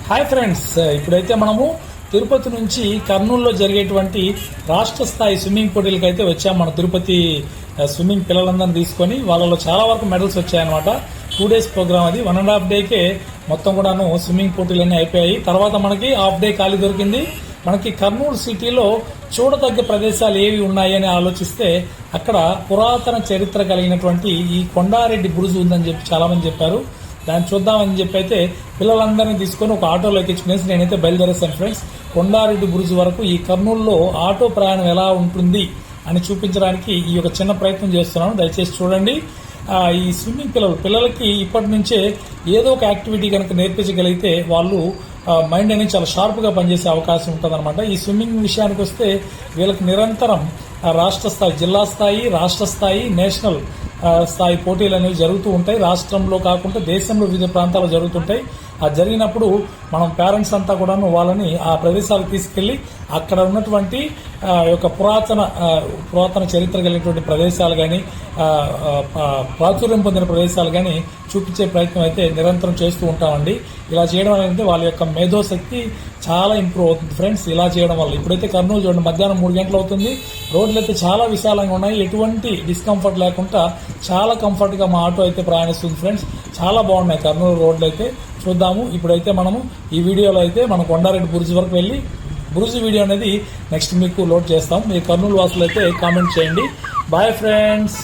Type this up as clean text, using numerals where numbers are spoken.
Hi friends, ఇప్పుడైతే మనము తిరుపతి నుంచి కర్నూలులో జరిగేటువంటి రాష్ట్ర స్థాయి స్విమ్మింగ్ పోటీలకు అయితే వచ్చాము. మన తిరుపతి స్విమ్మింగ్ పిల్లలందరినీ తీసుకొని వాళ్ళలో చాలా వరకు మెడల్స్ వచ్చాయన్నమాట. 2 days ప్రోగ్రామ్ అది. 1.5 డేకే మొత్తం కూడాను స్విమ్మింగ్ పోటీలన్నీ అయిపోయాయి. తర్వాత మనకి హాఫ్ డే ఖాళీ దొరికింది. మనకి కర్నూలు సిటీలో చూడదగ్గ ప్రదేశాలు ఏవి ఉన్నాయని ఆలోచిస్తే అక్కడ పురాతన చరిత్ర కలిగినటువంటి ఈ కొండారెడ్డి బురుజు ఉందని చెప్పి చాలా మంది చెప్పారు. దాన్ని చూద్దామని చెప్పి అయితే పిల్లలందరినీ తీసుకొని ఒక ఆటోలో ఎక్కించుకునేసి నేనైతే బయలుదేరేస్తాను ఫ్రెండ్స్. కొండారెడ్డి బురుజు వరకు ఈ కర్నూలులో ఆటో ప్రయాణం ఎలా ఉంటుంది అని చూపించడానికి ఈ ఒక చిన్న ప్రయత్నం చేస్తున్నాను. దయచేసి చూడండి. ఈ స్విమ్మింగ్ పిల్లలకి ఇప్పటి నుంచే ఏదో ఒక యాక్టివిటీ కనుక నేర్పించగలిగితే వాళ్ళు మైండ్ అనేది చాలా షార్ప్గా పనిచేసే అవకాశం ఉంటుందన్నమాట. ఈ స్విమ్మింగ్ విషయానికి వస్తే వీళ్ళకి నిరంతరం రాష్ట్ర స్థాయి, జిల్లా స్థాయి, రాష్ట్ర స్థాయి, నేషనల్ స్థాయి పోటీలు అనేవి జరుగుతూ ఉంటాయి. రాష్ట్రంలో కాకుండా దేశంలో వివిధ ప్రాంతాల్లో జరుగుతుంటాయి. ఆ జరిగినప్పుడు మనం పేరెంట్స్ అంతా కూడాను వాళ్ళని ఆ ప్రదేశాలకు తీసుకెళ్లి అక్కడ ఉన్నటువంటి యొక్క పురాతన చరిత్ర కలిగినటువంటి ప్రదేశాలు కానీ ప్రాచుర్యం పొందిన ప్రదేశాలు కానీ చూపించే ప్రయత్నం అయితే నిరంతరం చేస్తూ ఉంటామండి. ఇలా చేయడం అనేది వాళ్ళ యొక్క మేధోశక్తి చాలా ఇంప్రూవ్ అవుతుంది ఫ్రెండ్స్. ఇలా చేయడం వల్ల ఇప్పుడైతే కర్నూలు చూడండి, మధ్యాహ్నం 3 గంటలు అవుతుంది. రోడ్లు అయితే చాలా విశాలంగా ఉన్నాయి. ఎటువంటి డిస్కంఫర్ట్ లేకుండా చాలా కంఫర్ట్గా మా ఆటో అయితే ప్రయాణిస్తుంది ఫ్రెండ్స్. చాలా బాగున్నాయి కర్నూలు రోడ్లు అయితే. చూద్దాము. ఇప్పుడైతే మనము ఈ వీడియోలో అయితే మనం కొండారెడ్డి బురుజు వరకు వెళ్ళి బురుజు వీడియో అనేది నెక్స్ట్ మీకు లోడ్ చేస్తాం. మీ కర్నూలు వాసులు అయితే కామెంట్ చేయండి. Bye friends.